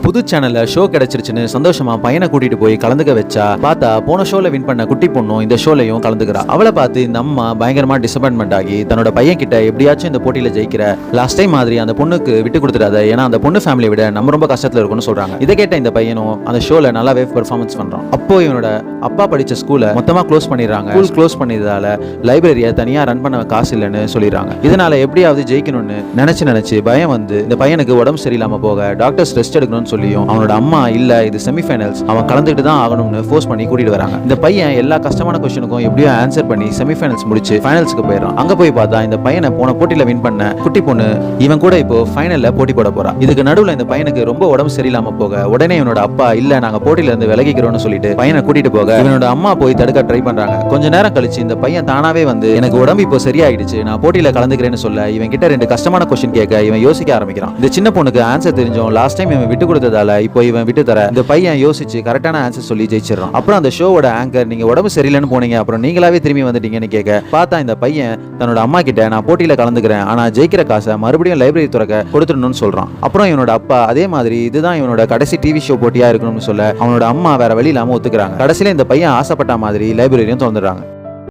புது சேனல்ல ஷோ கிடைச்சிருச்சுன்னு சந்தோஷமா பையனை கூட்டிட்டு போய் கலந்துக்க வச்சா பார்த்தா போன ஷோல வின் பண்ண குட்டி பொண்ணும் இந்த ஷோலையும் கலந்துக்கிறா. அவளை பார்த்து இந்த அம்மா பயங்கரமா டிசப்பாயின்மெண்ட் ஆகி தன்னோட பையன் கிட்ட எப்படியாச்சும் இந்த போட்டியில ஜெயிக்கிற லாஸ்ட் டைம் மாதிரி அந்த பொண்ணுக்கு விட்டு கொடுத்துடாத, ஏன்னா அந்த பொண்ணு ஃபேமிலியை விட நம்ம ரொம்ப கஷ்டத்துல இருக்கும்னு சொல்றாங்க. இதை கேட்ட இந்த பையனும் அந்த ஷோல நல்லாவே பெர்ஃபார்மன்ஸ் பண்றான். அப்போ இவனோட அப்பா படிச்ச ஸ்கூலை மொத்தமா க்ளோஸ் பண்ணிடுறாங்க. ஸ்கூல் க்ளோஸ் பண்ணதால லைப்ரரியை தனியா ரன் பண்ண காசு இல்லைன்னு சொல்லிடுறாங்க. இதனால எப்படியாவது ஜெயிக்கணும்னு நினைச்சு பயம் வந்து இந்த பையனுக்கு உடம்பு சரியில்லாம போக டாக்டர்ஸ் ரெஸ்ட் எடுக்கணும்னு சொல்லியும் அவனோட அம்மா இல்ல இது செமிஃபைனல்ஸ் அவன் கலந்துட்டு தான் ஆகணும்னு ஃபோர்ஸ் பண்ணி கூட்டிட்டு வராங்க. இந்த பையன் எல்லா கஷ்டமான கொஸ்டினுக்கும் எப்படியோ ஆன்சர் பண்ணி செமிஃபைனல்ஸ் முடிச்சு ஃபைனல்ஸ்க்கு போயிடறான். அங்க போய் பார்த்தா இந்த பையனை போன போட்டியில வின் பண்ண குட்டி பொண்ணு இவன் கூட இப்போ ஃபைனல்ல போட்டி போட போறா. இதுக்கு நடுவுல இந்த பையனுக்கு ரொம்ப உடம்பு சரியில்லாம போக உடனே இவனோட அப்பா இல்ல நாங்க போட்டியில இருந்து விலகிக்கிறோம்னு சொல்லிட்டு பையனை கூட்டிட்டு போக இவனோட அம்மா போய் தடுக்க ட்ரை பண்றாங்க. கொஞ்ச நேரம் கழிச்சு இந்த பையன் தானாவே வந்து எனக்கு உடம்பு இப்போ சரியாயிடுச்சு நான் போட்டியில கலந்துக்கிறேன்னு சொல்ல இவன் கிட்ட ரெண்டு கஷ்டமான கொஸ்டின் கேட்க இவன் யோசிக்க ஆரம்பிக்கிறான். இந்த சின்ன பொண்ணுக்கு ஆன்சர் தெரிஞ்சோம் லாஸ்ட் டைம் இவன் விட்டு கொடுத்ததால இப்போ இவன் விட்டு தர இந்த பையன் யோசிச்சு கரெக்டான ஆன்சர் சொல்லி ஜெயிச்சிடறான். அப்புறம் அந்த ஷோவோட ஆங்கர் நீங்க உடம்பு சரியில்லைன்னு போனீங்க அப்புறம் நீங்களாவே திரும்பி வந்துட்டீங்கன்னு கேட்க பார்த்தா இந்த பையன் தன்னோட அம்மா கிட்ட நான் போட்டியில கலந்துக்கிறேன் ஆனா ஜெயிக்கிற காசை மறுபடியும் லைப்ரரி துறக்க கொடுத்துடணும்னு சொல்றான். அப்புறம் இவனோட அப்பா அதே மாதிரி இதுதான் இவனோட கடைசி டிவி ஷோ போட்டியா இருக்கணும்னு சொல்ல அவனோட அம்மா வேற வழி இல்லாம ஒத்துக்கிறாங்க. கடைசியில இந்த பையன் ஆசைப்பட்ட மாதிரி லைப்ரரியும் திறந்துடுறாங்க.